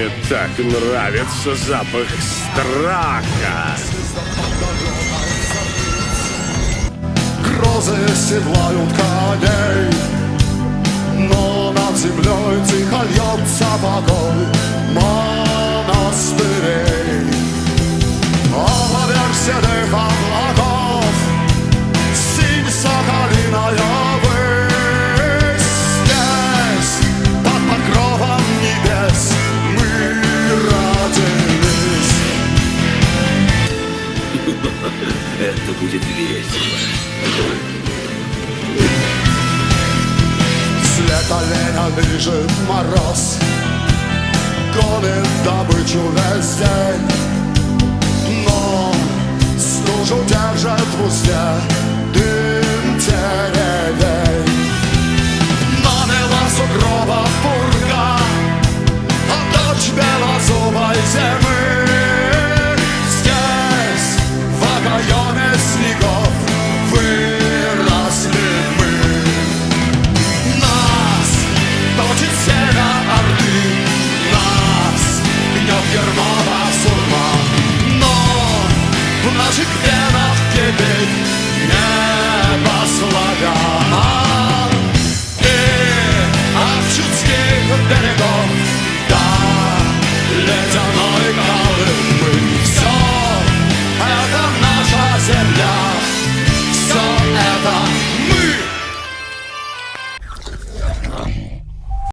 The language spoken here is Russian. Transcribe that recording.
Мне так нравится запах страха. Грозы седлают коней, но над землей тихо льется покой монастырей. А поверх седых облаков синь соколиная высь. Здесь, под покровом небес, мы родились. Это будет весело. С лета оленя лежит мороз, гонит добычу весь день, но стужу держит в узде дым терен.